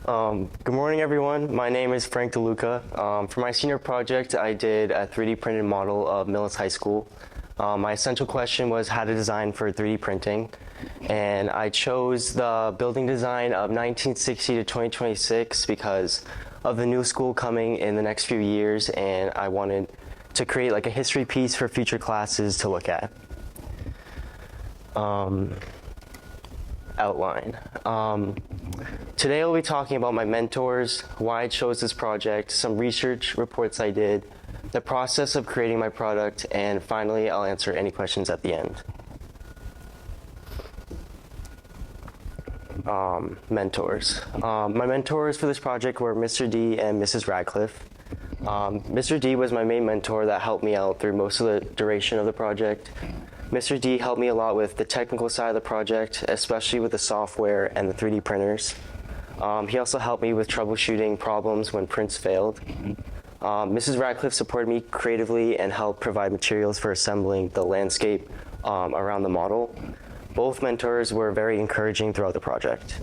Good morning, everyone. My name is Frank DeLuca. For my senior project, I did a 3D printed model of Millis High School. My essential question was how to design for 3D printing, and I chose the building design of 1960 to 2026 because of the new school coming in the next few years, and I wanted to create like a history piece for future classes to look at. Outline. Today I'll be talking about my mentors, why I chose this project, some research reports I did, the process of creating my product, and finally I'll answer any questions at the end. Mentors. My mentors for this project were Mr. D and Mrs. Radcliffe. Mr. D was my main mentor that helped me out through most of the duration of the project. Mr. D helped me a lot with the technical side of the project, especially with the software and the 3D printers. He also helped me with troubleshooting problems when prints failed. Mrs. Radcliffe supported me creatively and helped provide materials for assembling the landscape around the model. Both mentors were very encouraging throughout the project.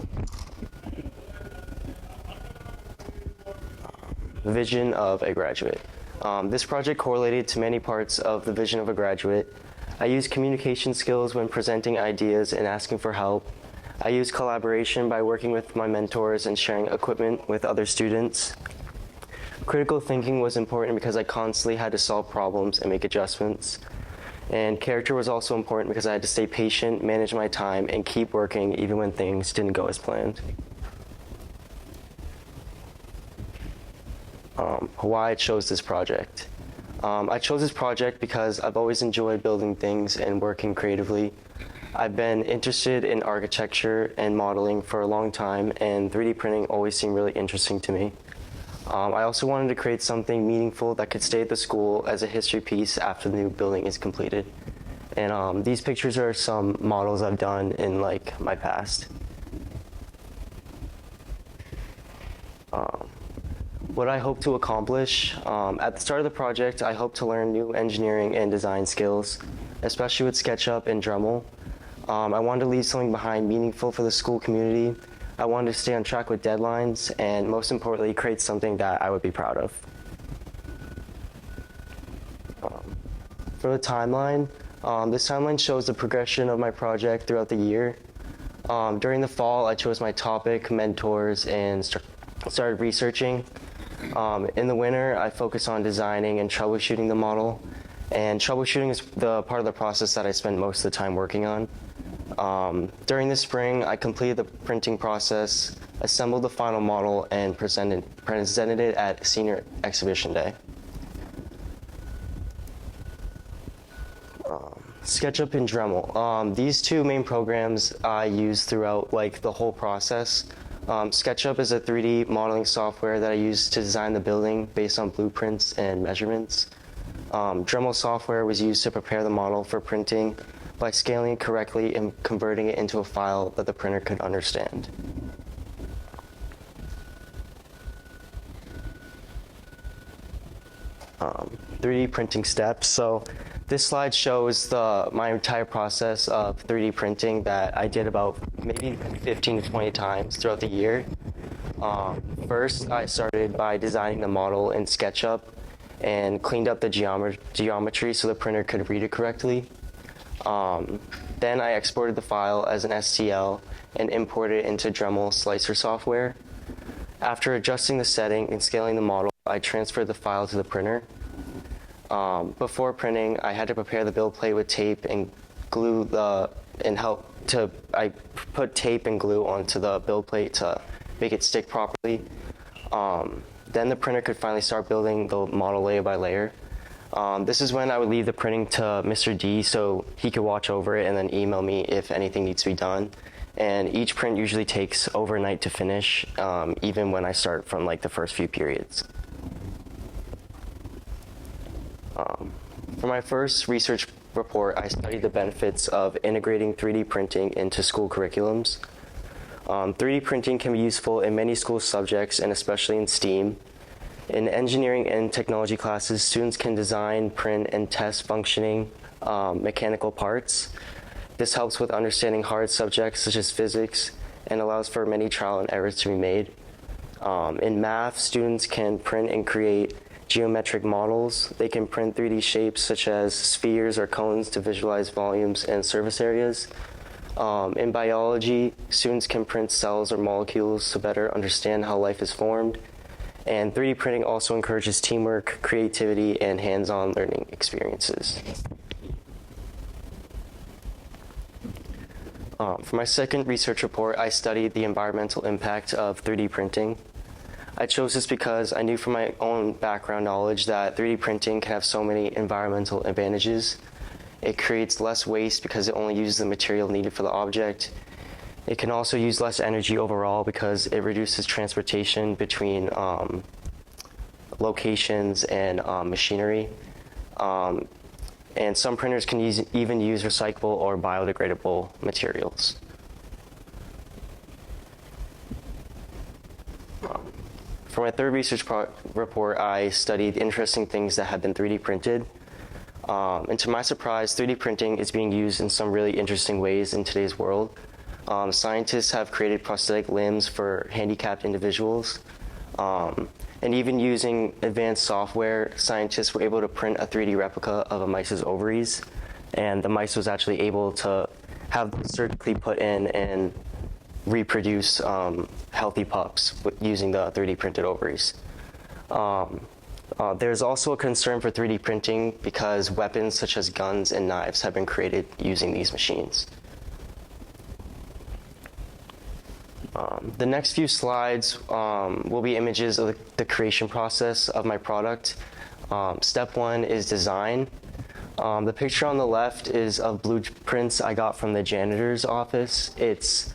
Vision of a graduate. This project correlated to many parts of the vision of a graduate. I used communication skills when presenting ideas and asking for help. I used collaboration by working with my mentors and sharing equipment with other students. Critical thinking was important because I constantly had to solve problems and make adjustments. And character was also important because I had to stay patient, manage my time, and keep working even when things didn't go as planned. Why I chose this project. I chose this project because I've always enjoyed building things and working creatively. I've been interested in architecture and modeling for a long time, and 3D printing always seemed really interesting to me. I also wanted to create something meaningful that could stay at the school as a history piece after the new building is completed. And these pictures are some models I've done in like my past. What I hope to accomplish, at the start of the project, I hope to learn new engineering and design skills, especially with SketchUp and Dremel. I wanted to leave something behind meaningful for the school community. I wanted to stay on track with deadlines, and most importantly, create something that I would be proud of. For the timeline, this timeline shows the progression of my project throughout the year. During the fall, I chose my topic, mentors, and started researching. In the winter, I focused on designing and troubleshooting the model, and troubleshooting is the part of the process that I spend most of the time working on. During the spring, I completed the printing process, assembled the final model, and presented it at Senior Exhibition Day. SketchUp and Dremel. These two main programs I use throughout like the whole process. SketchUp is a 3D modeling software that I use to design the building based on blueprints and measurements. Dremel software was used to prepare the model for printing by scaling it correctly and converting it into a file that the printer could understand. Um, 3D printing steps. So this slide shows my entire process of 3D printing that I did about maybe 15 to 20 times throughout the year. First, I started by designing the model in SketchUp and cleaned up the geometry so the printer could read it correctly. Then I exported the file as an STL and imported it into Dremel Slicer software. After adjusting the setting and scaling the model, I transferred the file to the printer. Before printing, I had to prepare the build plate with tape and glue I put tape and glue onto the build plate to make it stick properly. Then the printer could finally start building the model layer by layer. This is when I would leave the printing to Mr. D so he could watch over it and then email me if anything needs to be done. And each print usually takes overnight to finish, even when I start from like the first few periods. For my first research report, I studied the benefits of integrating 3D printing into school curriculums. 3D printing can be useful in many school subjects and especially in STEAM. In engineering and technology classes, students can design, print, and test functioning mechanical parts. This helps with understanding hard subjects such as physics and allows for many trial and errors to be made. In math, students can print and create geometric models. They can print 3D shapes such as spheres or cones to visualize volumes and surface areas. In biology, students can print cells or molecules to better understand how life is formed. And 3D printing also encourages teamwork, creativity, and hands-on learning experiences. For my second research report, I studied the environmental impact of 3D printing. I chose this because I knew from my own background knowledge that 3D printing can have so many environmental advantages. It creates less waste because it only uses the material needed for the object. It can also use less energy overall because it reduces transportation between locations and machinery. And some printers can even use recyclable or biodegradable materials. For my third research report, I studied interesting things that have been 3D printed. And to my surprise, 3D printing is being used in some really interesting ways in today's world. Scientists have created prosthetic limbs for handicapped individuals. And even using advanced software, scientists were able to print a 3D replica of a mice's ovaries. And the mice was actually able to have them surgically put in and reproduce healthy pups using the 3D printed ovaries. There's also a concern for 3D printing because weapons such as guns and knives have been created using these machines. The next few slides will be images of the creation process of my product. Step one is design. The picture on the left is of blueprints I got from the janitor's office. It's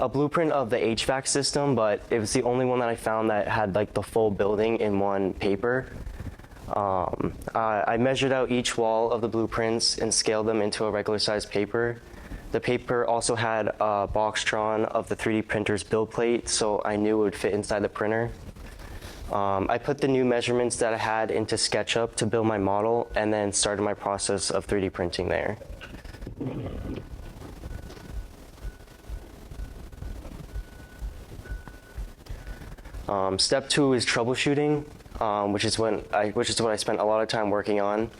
a blueprint of the HVAC system, but it was the only one that I found that had like the full building in one paper. I measured out each wall of the blueprints and scaled them into a regular sized paper. The paper also had a box drawn of the 3D printer's build plate, so I knew it would fit inside the printer. I put the new measurements that I had into SketchUp to build my model, and then started my process of 3D printing there. Step two is troubleshooting, which is what I spent a lot of time working on.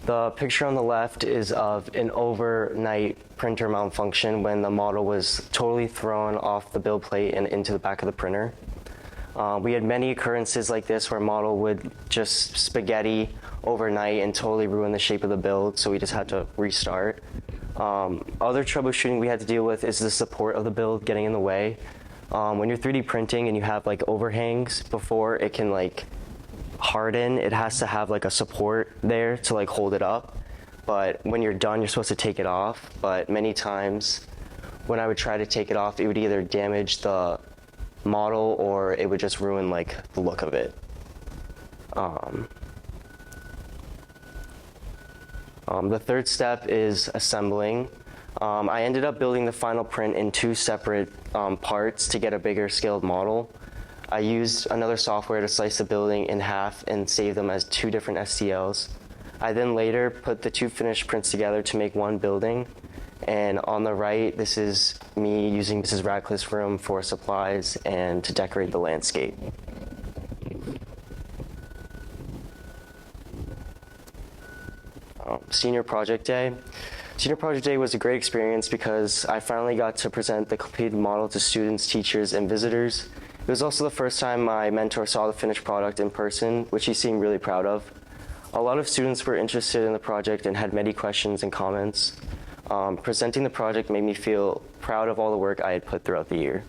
The picture on the left is of an overnight printer malfunction when the model was totally thrown off the build plate and into the back of the printer. We had many occurrences like this where a model would just spaghetti overnight and totally ruin the shape of the build, so we just had to restart. Other troubleshooting we had to deal with is the support of the build getting in the way. When you're 3D printing and you have like overhangs before it can like harden, it has to have like a support there to like hold it up. But when you're done, you're supposed to take it off. But many times when I would try to take it off, it would either damage the model or it would just ruin like the look of it. The third step is assembling. I ended up building the final print in two separate parts to get a bigger scaled model. I used another software to slice the building in half and save them as two different STLs. I then later put the two finished prints together to make one building. And on the right, this is me using Mrs. Radcliffe's room for supplies and to decorate the landscape. Senior Project Day. Senior Project Day was a great experience because I finally got to present the completed model to students, teachers, and visitors. It was also the first time my mentor saw the finished product in person, which he seemed really proud of. A lot of students were interested in the project and had many questions and comments. Presenting the project made me feel proud of all the work I had put throughout the year.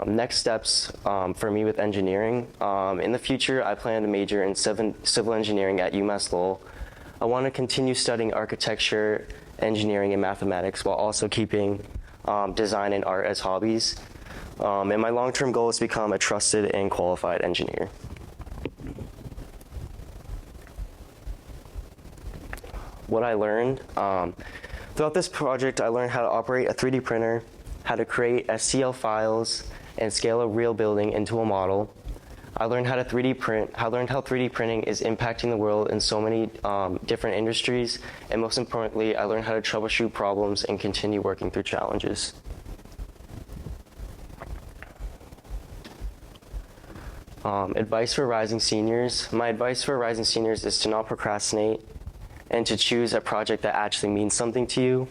Next steps for me with engineering. In the future, I plan to major in civil engineering at UMass Lowell. I want to continue studying architecture, engineering, and mathematics while also keeping design and art as hobbies. And my long-term goal is to become a trusted and qualified engineer. What I learned. Throughout this project, I learned how to operate a 3D printer, how to create STL files, and scale a real building into a model. I learned how 3D printing is impacting the world in so many different industries, and most importantly, I learned how to troubleshoot problems and continue working through challenges. Advice for rising seniors. My advice for rising seniors is to not procrastinate and to choose a project that actually means something to you.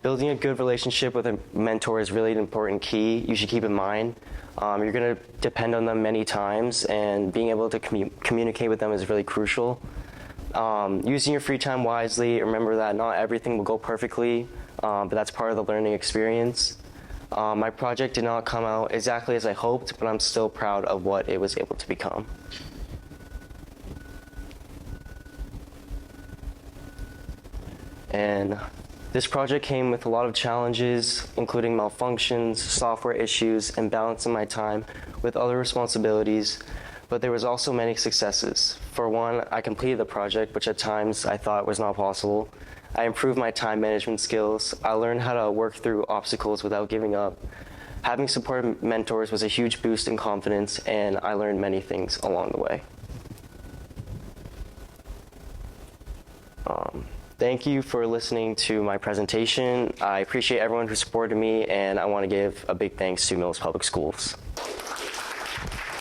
Building a good relationship with a mentor is really an important key. You should keep in mind. You're going to depend on them many times, and being able to communicate with them is really crucial. Using your free time wisely. Remember that not everything will go perfectly, but that's part of the learning experience. My project did not come out exactly as I hoped, but I'm still proud of what it was able to become. And this project came with a lot of challenges, including malfunctions, software issues, and balancing my time with other responsibilities, but there was also many successes. For one, I completed the project, which at times I thought was not possible. I improved my time management skills. I learned how to work through obstacles without giving up. Having supportive mentors was a huge boost in confidence, and I learned many things along the way. Thank you for listening to my presentation. I appreciate everyone who supported me, and I want to give a big thanks to Mills Public Schools.